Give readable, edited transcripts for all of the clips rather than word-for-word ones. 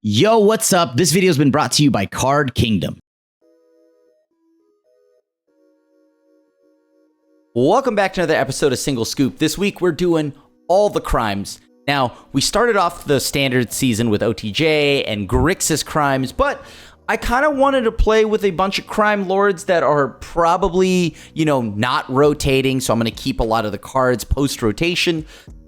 Yo, what's up? This video has been brought to you by Card Kingdom. Welcome back to another episode of Single Scoop. This week we're doing all the crimes. Now, we started off the standard season with OTJ and Grixis crimes, but I kind of wanted to play with a bunch of crime lords that are probably, not rotating, so I'm going to keep a lot of the cards post-rotation.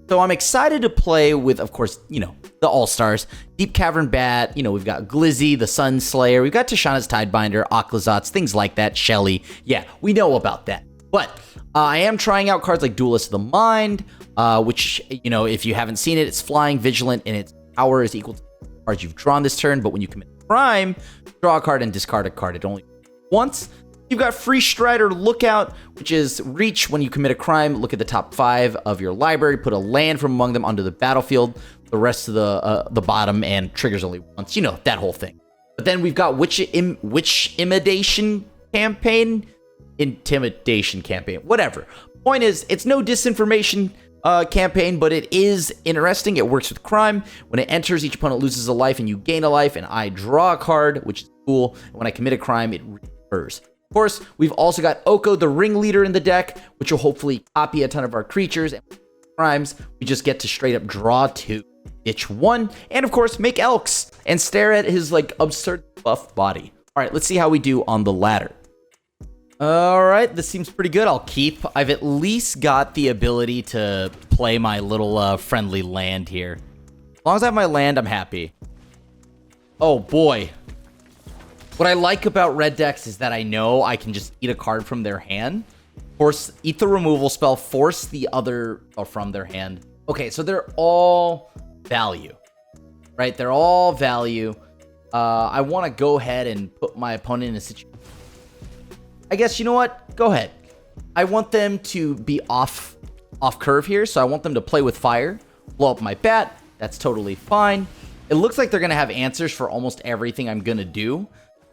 So I'm excited to play with, of course, the All-Stars. Deep Cavern Bat, we've got Glizzy, the Sun Slayer, we've got Tishana's Tidebinder, Oklazot's, things like that, Shelly. Yeah, we know about that. But I am trying out cards like Duelist of the Mind, which, if you haven't seen it, it's flying, vigilant, and its power is equal to the cards you've drawn this turn. But when you commit a crime, draw a card and discard a card. It only once. You've got Free Strider Lookout, which is reach. When you commit a crime, look at the top 5 of your library, put a land from among them onto the battlefield, the rest of the bottom, and triggers only once. That whole thing. But then we've got Witch Intimidation Campaign, whatever. Point is, it's no disinformation campaign, but it is interesting. It works with crime. When it enters, each opponent loses a life and you gain a life, and I draw a card, which is cool. And when I commit a crime, it recurs. Of course, we've also got Oko the Ringleader in the deck, which will hopefully copy a ton of our creatures. And crimes, we just get to straight up draw 2, ditch 1, and of course, make Elks and stare at his absurd buff body. All right, let's see how we do on the ladder. All right, this seems pretty good. I'll keep. I've at least got the ability to play my little friendly land here. As long as I have my land, I'm happy. Oh boy. What I like about red decks is that I know I can just eat a card from their hand. Eat the removal spell, force the other from their hand. Okay, so they're all value, right? They're all value. I want to go ahead and put my opponent in a situation. I guess, you know what? Go ahead. I want them to be off curve here, so I want them to play with fire, blow up my bat. That's totally fine. It looks like they're going to have answers for almost everything I'm going to do.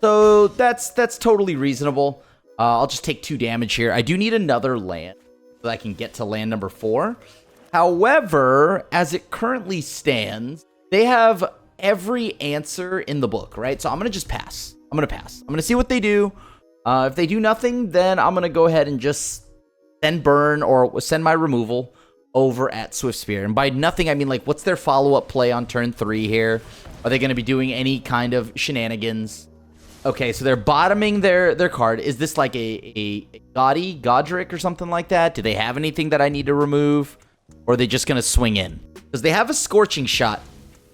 So that's totally reasonable. I'll just take 2 damage here. I do need another land so that I can get to land number 4. However, as it currently stands, they have every answer in the book, right? So I'm going to just pass. I'm going to see what they do. If they do nothing, then I'm going to go ahead and just send burn or send my removal over at Swift Spear. And by nothing, I mean, what's their follow-up play on turn 3 here? Are they going to be doing any kind of shenanigans? Okay, so they're bottoming their card. Is this like a Godric or something like that? Do they have anything that I need to remove? Or are they just going to swing in? Because they have a Scorching Shot.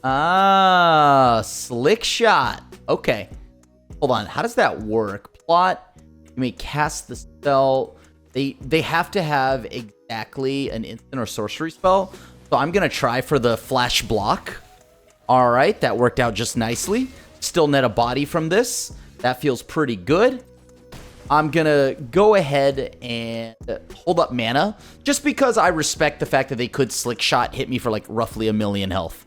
Ah, Slick Shot. Okay. Hold on. How does that work? Plot. You may cast the spell. They have to have exactly an instant or sorcery spell. So I'm going to try for the Flash Block. All right. That worked out just nicely. Still net a body from this. That feels pretty good. I'm going to go ahead and hold up mana just because I respect the fact that they could Slick Shot hit me for roughly 1 million health.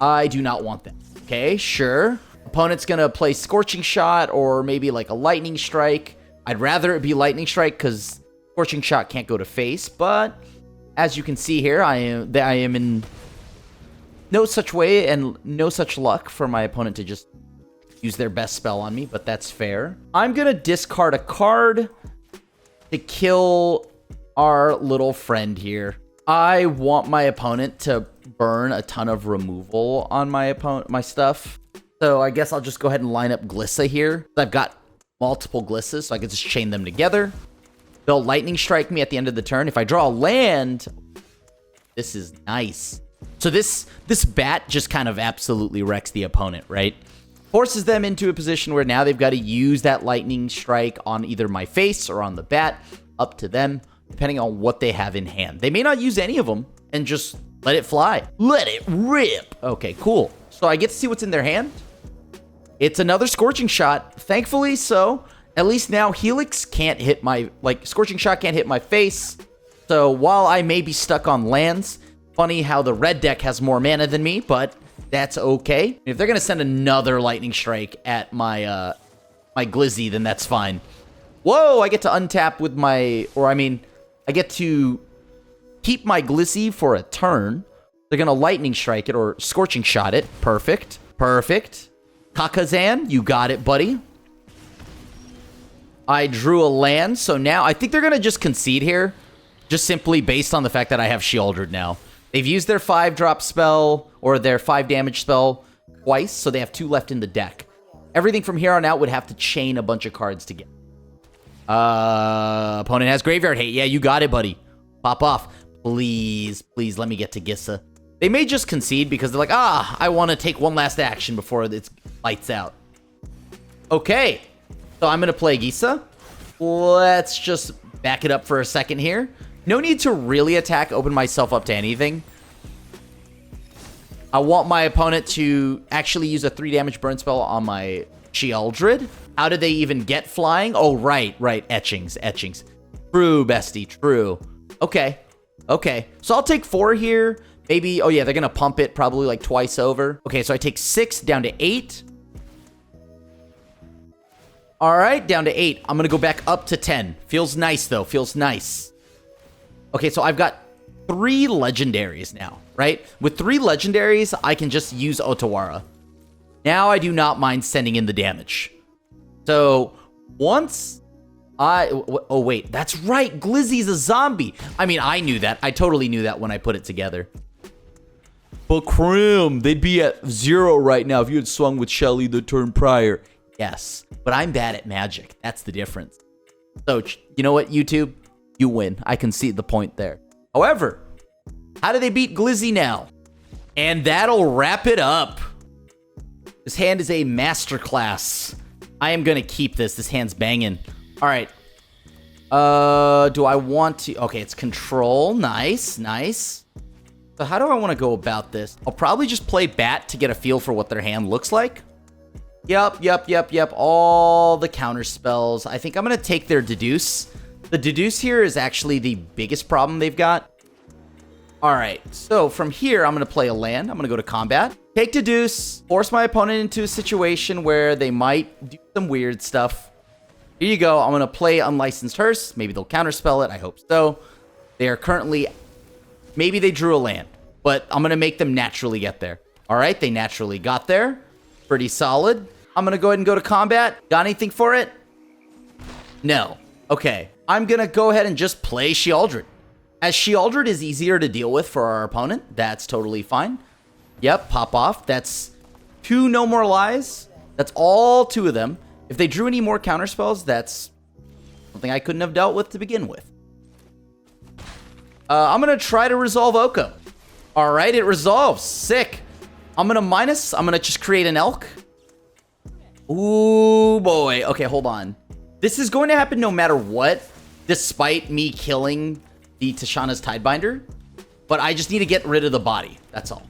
I do not want that. Okay, sure. Opponent's going to play Scorching Shot or maybe a Lightning Strike. I'd rather it be Lightning Strike because Scorching Shot can't go to face. But as you can see here, I am in no such way and no such luck for my opponent to just use their best spell on me, but that's fair. I'm going to discard a card to kill our little friend here. I want my opponent to burn a ton of removal on my stuff. So I guess I'll just go ahead and line up Glissa here. I've got multiple Glissas, so I can just chain them together. They'll Lightning Strike me at the end of the turn. If I draw a land, this is nice. So this bat just kind of absolutely wrecks the opponent, right? Forces them into a position where now they've got to use that Lightning Strike on either my face or on the bat. Up to them, depending on what they have in hand. They may not use any of them and just let it fly. Let it rip. Okay, cool. So I get to see what's in their hand. It's another Scorching Shot. Thankfully so. At least now Helix can't hit my... Scorching Shot can't hit my face. So while I may be stuck on lands... Funny how the red deck has more mana than me, but... That's okay. If they're going to send another Lightning Strike at my Glizzy, then that's fine. Whoa, I get to untap with my... I get to keep my Glizzy for a turn. They're going to Lightning Strike it or Scorching Shot it. Perfect. Perfect. Kakazan, you got it, buddy. I drew a land, so now I think they're going to just concede here. Just simply based on the fact that I have Sheoldred now. They've used their 5-drop spell, or their 5 damage spell, twice, so they have 2 left in the deck. Everything from here on out would have to chain a bunch of cards together. Opponent has Graveyard Hate. Yeah, you got it, buddy. Pop off. Please, please let me get to Gissa. They may just concede because they're like, I want to take one last action before it's lights out. Okay. So I'm going to play Gissa. Let's just back it up for a second here. No need to really attack, open myself up to anything. I want my opponent to actually use a 3 damage burn spell on my Sheoldred. How did they even get flying? Oh, right. Etchings. True, bestie, true. Okay. So I'll take 4 here. Maybe, oh yeah, they're going to pump it probably like twice over. Okay, so I take 6 down to 8. All right, down to 8. I'm going to go back up to 10. Feels nice, though. Feels nice. Okay, so I've got 3 legendaries now, right? With 3 legendaries, I can just use Otawara. Now I do not mind sending in the damage. So once oh, wait, that's right. Glizzy's a zombie. I mean, I knew that. I totally knew that when I put it together. But Crim, they'd be at 0 right now if you had swung with Shelly the turn prior. Yes, but I'm bad at magic. That's the difference. So, you know what, YouTube? You win. I concede the point there. However, how do they beat Glizzy now? And that'll wrap it up. This hand is a masterclass. I am going to keep this. This hand's banging. All right. Do I want to... Okay, it's control. Nice. So how do I want to go about this? I'll probably just play Bat to get a feel for what their hand looks like. Yep. All the counter spells. I think I'm going to take their Deduce. The Deduce here is actually the biggest problem they've got. All right, so from here, I'm going to play a land. I'm going to go to combat. Take Deduce. Force my opponent into a situation where they might do some weird stuff. Here you go. I'm going to play Unlicensed Hearse. Maybe they'll counterspell it. I hope so. They are currently... Maybe they drew a land, but I'm going to make them naturally get there. All right, they naturally got there. Pretty solid. I'm going to go ahead and go to combat. Got anything for it? No. Okay. I'm going to go ahead and just play Sheoldred. As Sheoldred is easier to deal with for our opponent, that's totally fine. Yep, pop off. That's 2 No More Lies. That's all 2 of them. If they drew any more counterspells, that's something I couldn't have dealt with to begin with. I'm going to try to resolve Oko. All right, it resolves. Sick. I'm going to just create an Elk. Ooh, boy. Okay, hold on. This is going to happen no matter what, despite me killing the Tishana's Tidebinder. But I just need to get rid of the body. That's all.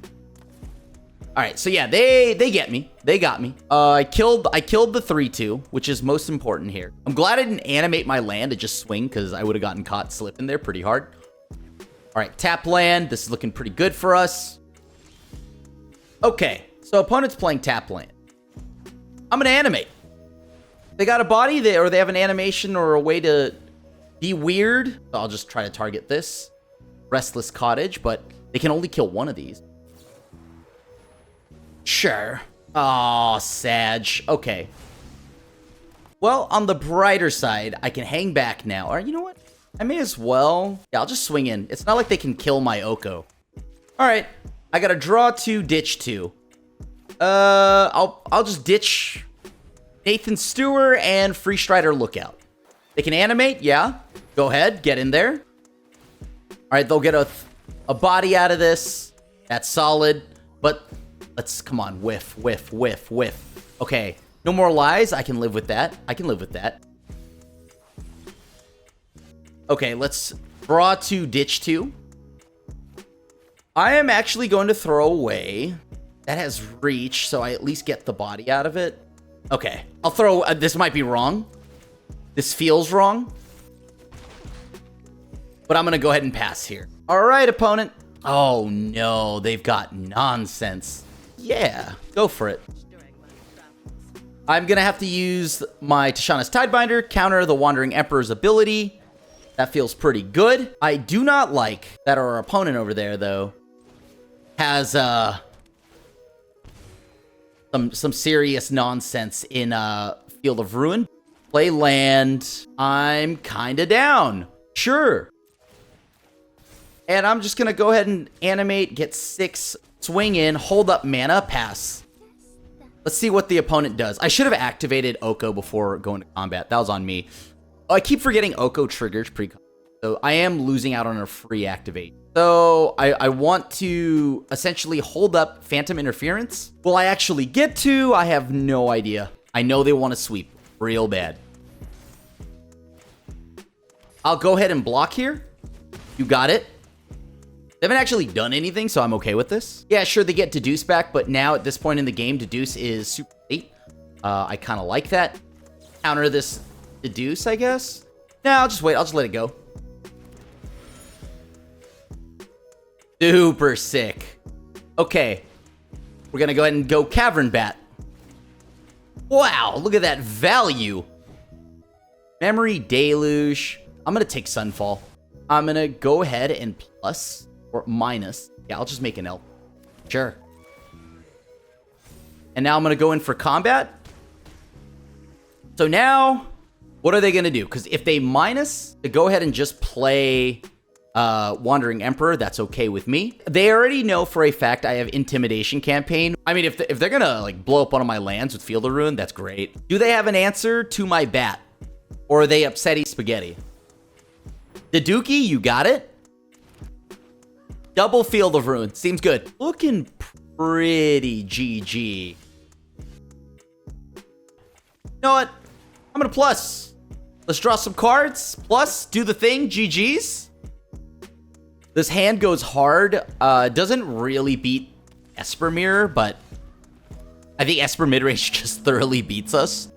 All right, so yeah, they get me. They got me. I killed the 3-2, which is most important here. I'm glad I didn't animate my land to just swing, because I would have gotten caught slipping there pretty hard. All right, tap land. This is looking pretty good for us. Okay, so opponent's playing tap land. I'm going to animate. They got a body there, or they have an animation or a way to be weird. So I'll just try to target this. Restless Cottage, but they can only kill one of these. Sure. Oh, Sag. Okay. Well, on the brighter side, I can hang back now. All right, you know what? I may as well. Yeah, I'll just swing in. It's not like they can kill my Oko. All right. I got to draw 2, ditch 2. I'll just ditch Nathan Stewart and Free Strider Lookout. They can animate, yeah. Go ahead, get in there. All right, they'll get a body out of this. That's solid. But let's, come on, whiff. Okay, No More Lies. I can live with that. Okay, let's draw 2, ditch 2. I am actually going to throw away. That has reach, so I at least get the body out of it. Okay, I'll throw... this might be wrong. This feels wrong. But I'm going to go ahead and pass here. All right, opponent. Oh, no. They've got nonsense. Yeah, go for it. I'm going to have to use my Tishana's Tidebinder, counter the Wandering Emperor's ability. That feels pretty good. I do not like that our opponent over there, though, has some serious nonsense in Field of Ruin. Play land. I'm kind of down. Sure. And I'm just going to go ahead and animate, get 6, swing in, hold up mana, pass. Let's see what the opponent does. I should have activated Oko before going to combat. That was on me. Oh, I keep forgetting Oko triggers pre-combat. So I am losing out on a free activate. So I want to essentially hold up Phantom Interference. Will I actually get to? I have no idea. I know they want to sweep real bad. I'll go ahead and block here. You got it. They haven't actually done anything, so I'm okay with this. Yeah, sure, they get Deduce back, but now at this point in the game, Deduce is super late. I kind of like that. Counter this Deduce, I guess. No, I'll just wait. I'll just let it go. Super sick. Okay. We're going to go ahead and go Cavern Bat. Wow, look at that value. Memory Deluge. I'm going to take Sunfall. I'm going to go ahead and plus or minus. Yeah, I'll just make an L. Sure. And now I'm going to go in for combat. So now, what are they going to do? Because if they minus, to go ahead and just play Wandering Emperor, that's okay with me. They already know for a fact I have Intimidation Campaign. I mean, if they're going to like blow up one of my lands with Field of Ruin, that's great. Do they have an answer to my bat? Or are they upsetty spaghetti? The Dookie, you got it. Double Field of Ruin. Seems good. Looking pretty GG. You know what? I'm going to plus. Let's draw some cards. Plus, do the thing. GG's. This hand goes hard. Doesn't really beat Esper Mirror, but I think Esper Midrange just thoroughly beats us.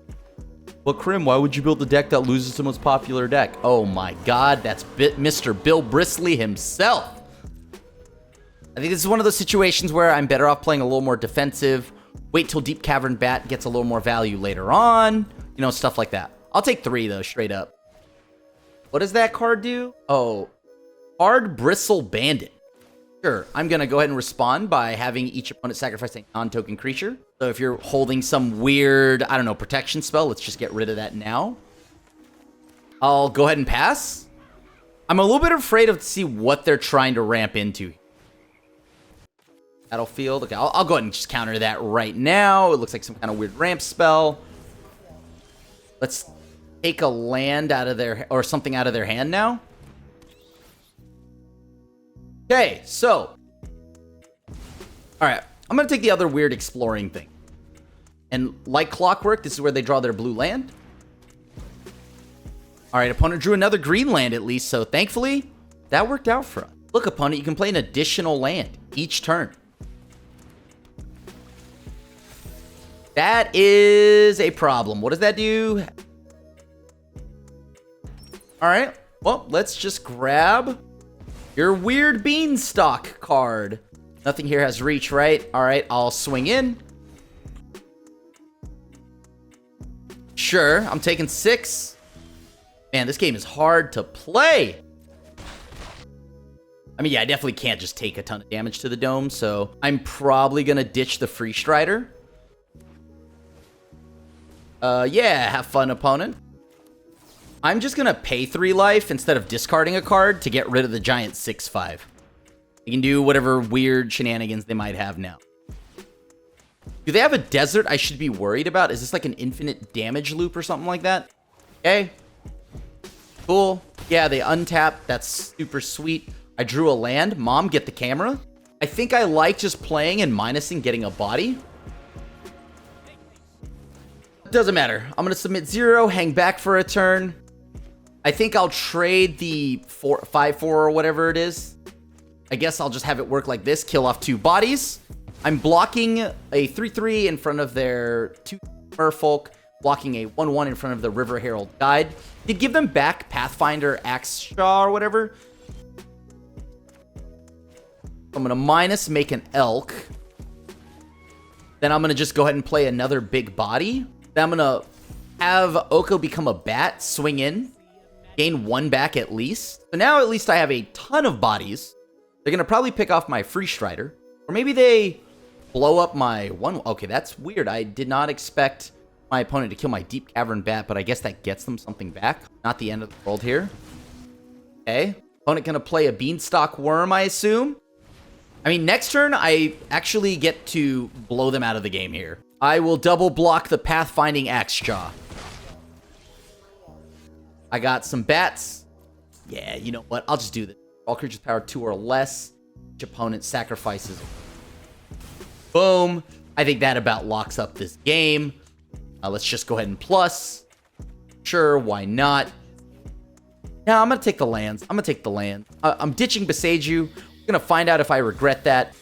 Well, Krim, why would you build a deck that loses the most popular deck? Oh my god, that's Mr. Bill Brisley himself. I think this is one of those situations where I'm better off playing a little more defensive. Wait till Deep Cavern Bat gets a little more value later on. You know, stuff like that. I'll take 3, though, straight up. What does that card do? Oh, Hard Bristle Bandit. Sure, I'm going to go ahead and respond by having each opponent sacrifice a non-token creature. So if you're holding some weird, I don't know, protection spell, let's just get rid of that now. I'll go ahead and pass. I'm a little bit afraid to see what they're trying to ramp into. Battlefield. Okay, I'll go ahead and just counter that right now. It looks like some kind of weird ramp spell. Let's take a land out of their, or something out of their hand now. Okay, so. Alright, I'm going to take the other weird exploring thing. And like clockwork, this is where they draw their blue land. Alright, opponent drew another green land at least, so thankfully, that worked out for us. Look, opponent, you can play an additional land each turn. That is a problem. What does that do? Alright, well, let's just grab your weird beanstalk card. Nothing here has reach, right? Alright, I'll swing in. Sure, I'm taking 6. Man, this game is hard to play. I mean, yeah, I definitely can't just take a ton of damage to the dome, so I'm probably gonna ditch the Free Strider. Yeah, have fun, opponent. I'm just gonna pay 3 life instead of discarding a card to get rid of the giant 6/5. You can do whatever weird shenanigans they might have now. Do they have a desert I should be worried about? Is this like an infinite damage loop or something like that? Okay. Cool. Yeah, they untap. That's super sweet. I drew a land. Mom, get the camera. I think I like just playing and minusing getting a body. Doesn't matter. I'm going to submit 0, hang back for a turn. I think I'll trade the 5/4 or whatever it is. I guess I'll just have it work like this. Kill off 2 bodies. I'm blocking a 3/3 in front of their 2 merfolk. Blocking a 1/1 in front of the River Herald Guide. Did give them back Pathfinder Axe Shaw or whatever. I'm going to minus, make an elk. Then I'm going to just go ahead and play another big body. Then I'm going to have Oko become a bat, swing in, gain 1 back at least. So now at least I have a ton of bodies. They're going to probably pick off my Free Strider. Or maybe they blow up my one. Okay, that's weird. I did not expect my opponent to kill my Deep Cavern Bat, but I guess that gets them something back. Not the end of the world here. Okay. Opponent gonna play a Beanstalk Worm, I assume. I mean, next turn, I actually get to blow them out of the game here. I will double block the Pathfinding Axejaw. I got some bats. Yeah, you know what? I'll just do this. All creatures power 2 or less. Each opponent sacrifices. Boom. I think that about locks up this game. Let's just go ahead and plus. Sure, why not? Now, I'm going to take the lands. I'm going to take the land. I'm ditching Beseiju. I'm going to find out if I regret that.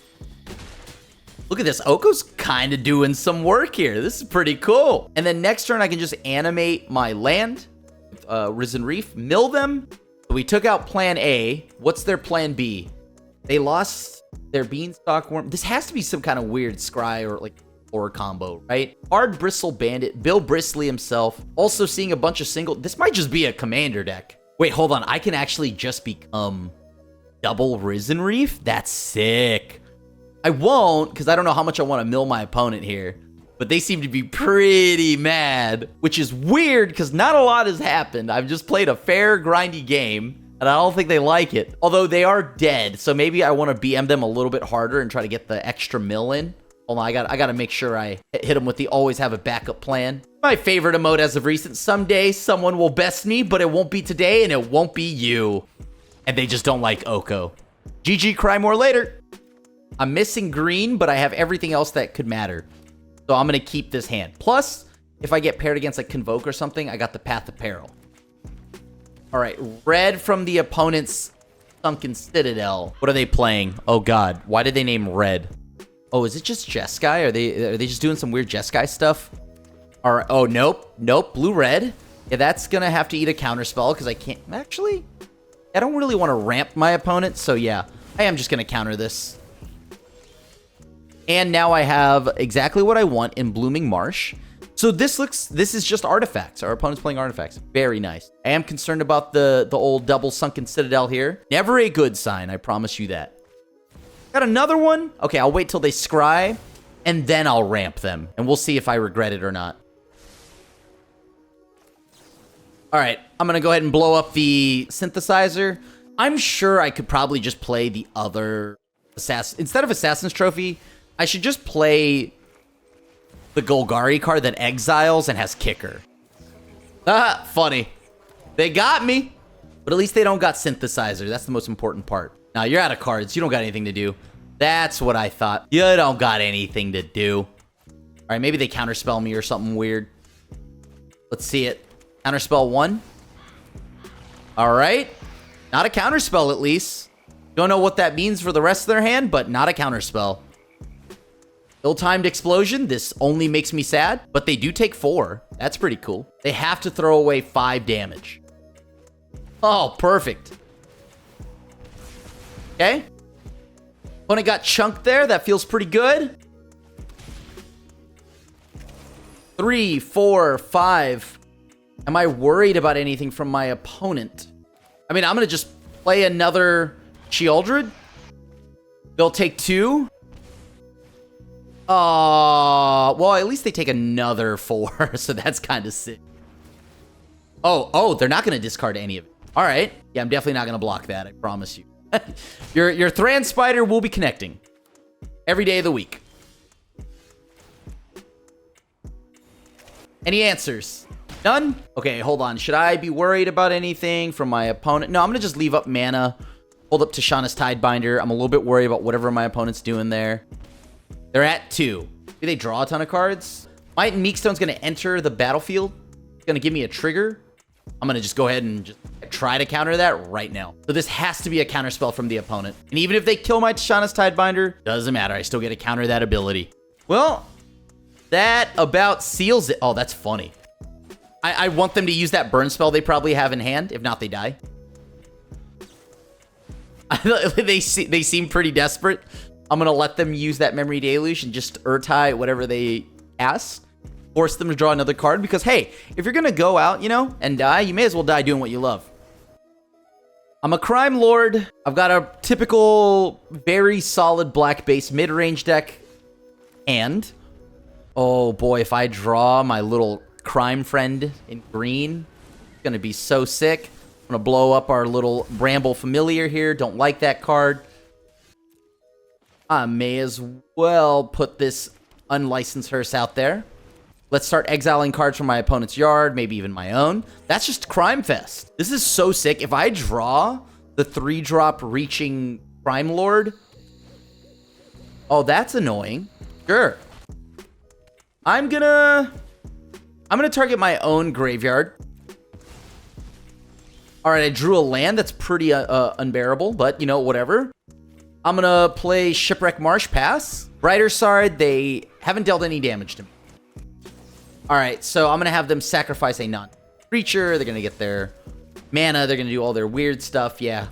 Look at this. Oko's kind of doing some work here. This is pretty cool. And then next turn, I can just animate my land with Risen Reef. Mill them. We took out plan A. What's their plan B? They lost their Beanstalk Worm. This has to be some kind of weird scry or like horror combo, right? Hard Bristle Bandit, Bill Brisley himself. Also seeing a bunch of single. This might just be a commander deck. Wait, hold on. I can actually just become double Risen Reef? That's sick. I won't, because I don't know how much I want to mill my opponent here. But they seem to be pretty mad, which is weird because not a lot has happened. I've just played a fair, grindy game, and I don't think they like it. Although they are dead, so maybe I want to BM them a little bit harder and try to get the extra mill in. Hold on, I got to make sure I hit them with the always have a backup plan. My favorite emote as of recent. Someday someone will best me, but it won't be today, and it won't be you. And they just don't like Oko. GG, cry more later. I'm missing green, but I have everything else that could matter. So I'm going to keep this hand. Plus, if I get paired against like Convoke or something, I got the Path of Peril. All right, red from the opponent's Sunken Citadel. What are they playing? Oh God, why did they name red? Oh, is it just Jeskai? Are they just doing some weird Jeskai stuff? All right. Oh nope, blue red. Yeah, that's gonna have to eat a counter spell because I can't actually. I don't really want to ramp my opponent, so yeah, I am just gonna counter this. And now I have exactly what I want in Blooming Marsh. So this is just artifacts. Our opponent's playing artifacts. Very nice. I am concerned about the old double Sunken Citadel here. Never a good sign, I promise you that. Got another one? Okay, I'll wait till they scry, and then I'll ramp them. And we'll see if I regret it or not. All right, I'm going to go ahead and blow up the synthesizer. I'm sure I could probably just play the other assassin. Instead of Assassin's Trophy, I should just play the Golgari card that exiles and has kicker. Ah, funny. They got me. But at least they don't got synthesizer. That's the most important part. Now, you're out of cards. You don't got anything to do. That's what I thought. You don't got anything to do. All right, maybe they counterspell me or something weird. Let's see it. Counterspell 1. All right. Not a counterspell, at least. Don't know what that means for the rest of their hand, but not a counterspell. Ill-timed explosion. This only makes me sad, but they do take 4. That's pretty cool. They have to throw away 5 damage. Oh, perfect. Okay. Opponent got chunked there. That feels pretty good. 3, 4, 5. Am I worried about anything from my opponent? I mean, I'm going to just play another Sheoldred. They'll take 2. Well, at least they take another 4, so that's kind of sick. Oh, they're not going to discard any of it. All right. Yeah, I'm definitely not going to block that, I promise you. Your Thran Spider will be connecting every day of the week. Any answers? None? Okay, hold on. Should I be worried about anything from my opponent? No, I'm going to just leave up mana. Hold up Tishana's Tidebinder. I'm a little bit worried about whatever my opponent's doing there. They're at 2. Do they draw a ton of cards? Might and Meekstone's going to enter the battlefield. It's going to give me a trigger. I'm going to just go ahead and just try to counter that right now. So this has to be a counter spell from the opponent. And even if they kill my Tishana's Tidebinder, doesn't matter. I still get to counter that ability. Well, that about seals it. Oh, that's funny. I want them to use that burn spell they probably have in hand. If not, they die. They seem pretty desperate. I'm going to let them use that Memory Deluge and just Urtai whatever they cast. Force them to draw another card because, hey, if you're going to go out, you know, and die, you may as well die doing what you love. I'm a Crime Lord. I've got a typical, very solid black base mid-range deck. And, oh boy, if I draw my little crime friend in green, it's going to be so sick. I'm going to blow up our little Bramble Familiar here. Don't like that card. I may as well put this unlicensed hearse out there. Let's start exiling cards from my opponent's yard, maybe even my own. That's just Crime Fest. This is so sick. If I draw the 3-drop Reaching Crime Lord, oh, that's annoying. Sure. I'm gonna target my own graveyard. All right, I drew a land that's pretty unbearable, but you know, whatever. I'm gonna play Shipwreck Marsh, pass. Brighter Sard, they haven't dealt any damage to me. All right, so I'm gonna have them sacrifice a non-creature. They're gonna get their mana. They're gonna do all their weird stuff. Yeah.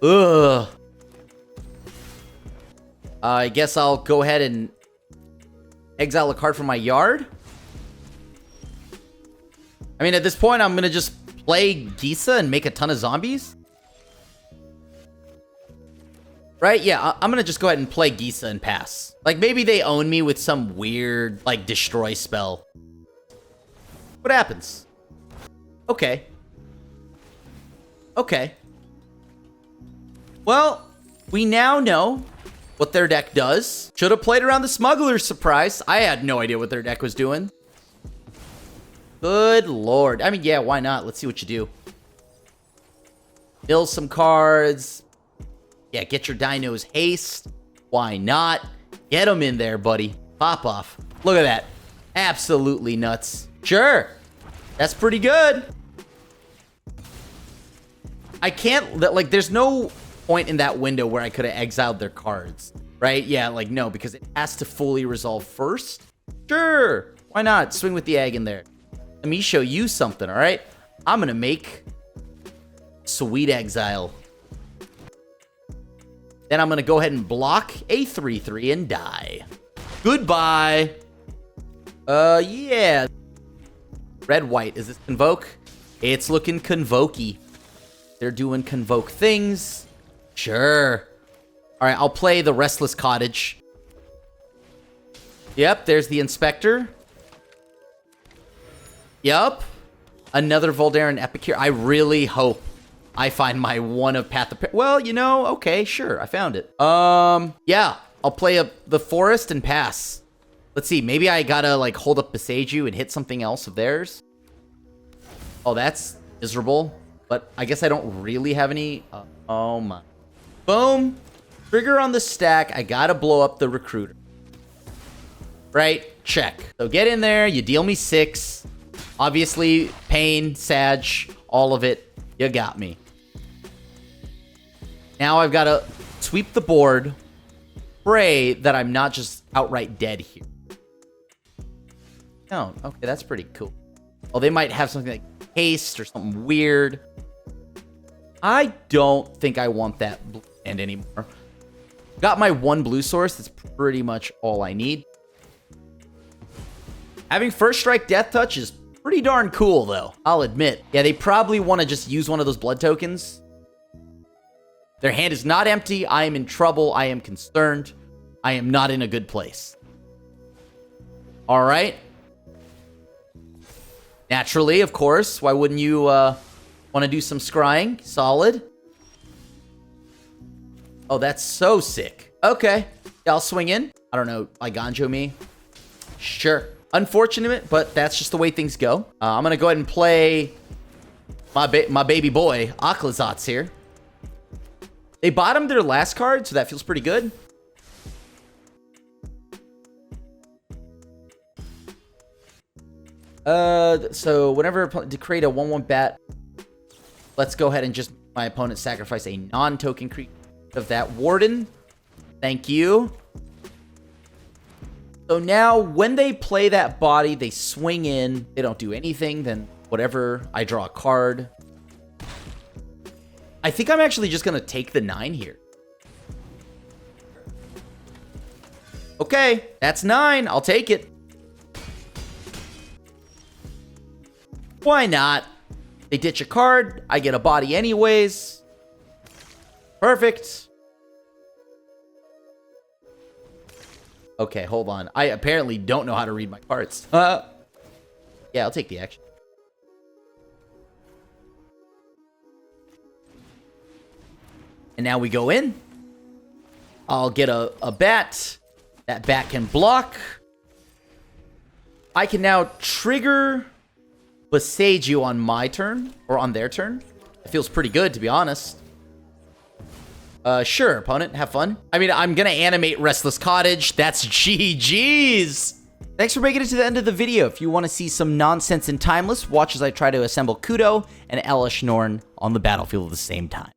Ugh. I guess I'll go ahead and exile a card from my yard. I mean, at this point, I'm gonna just play Gisa and make a ton of zombies. Right? Yeah, I'm gonna just go ahead and play Gisa and pass. Like, maybe they own me with some weird, like, destroy spell. What happens? Okay. Okay. Well, we now know what their deck does. Should have played around the Smuggler's Surprise. I had no idea what their deck was doing. Good lord. I mean, yeah, why not? Let's see what you do. Mill some cards. Yeah, get your dinos haste. Why not? Get them in there, buddy. Pop off. Look at that. Absolutely nuts. Sure. That's pretty good. I can't, like, there's no point in that window where I could have exiled their cards, right? Yeah, like, no, because it has to fully resolve first. Sure. Why not? Swing with the egg in there. Let me show you something, all right? I'm going to make Sweet Exile. Then I'm going to go ahead and block a 3/3 and die. Goodbye. Yeah. Red-white. Is this Convoke? It's looking Convoke-y. They're doing Convoke things. Sure. All right, I'll play the Restless Cottage. Yep, there's the Inspector. Yup. Another Voldaran Epicure. I really hope I find my one of Path of... Well, you know, okay, sure. I found it. Yeah. I'll play the Forest and pass. Let's see. Maybe I gotta, like, hold up Beseiju and hit something else of theirs. Oh, that's miserable. But I guess I don't really have any... oh, my. Boom. Trigger on the stack. I gotta blow up the Recruiter. Right? Check. So get in there. You deal me 6. Obviously, Pain, Sag, all of it. You got me. Now I've got to sweep the board. Pray that I'm not just outright dead here. Oh, okay, that's pretty cool. Oh, they might have something like haste or something weird. I don't think I want that blue land anymore. Got my one blue source. That's pretty much all I need. Having First Strike Death Touch is pretty darn cool, though. I'll admit. Yeah, they probably want to just use one of those blood tokens. Their hand is not empty. I am in trouble. I am concerned. I am not in a good place. All right. Naturally, of course. Why wouldn't you want to do some scrying? Solid. Oh, that's so sick. Okay. Yeah, I'll swing in. I don't know. Iganjo me. Sure. Unfortunate, but that's just the way things go. I'm going to go ahead and play my baby boy, Aklazat's here. They bottomed their last card, so that feels pretty good. So whenever to create a 1/1 bat, let's go ahead and just my opponent sacrifice a non-token creature of that Warden. Thank you. So now, when they play that body, they swing in. They don't do anything. Then whatever, I draw a card. I think I'm actually just going to take the 9 here. Okay, that's 9. I'll take it. Why not? They ditch a card. I get a body anyways. Perfect. Okay, hold on. I apparently don't know how to read my cards. Yeah, I'll take the action. And now we go in. I'll get a bat. That bat can block. I can now trigger Boseiju on my turn, or on their turn. It feels pretty good, to be honest. Sure, opponent, have fun. I mean, I'm gonna animate Restless Cottage. That's GG's. Thanks for making it to the end of the video. If you want to see some nonsense and timeless, watch as I try to assemble Kudo and Elish Norn on the battlefield at the same time.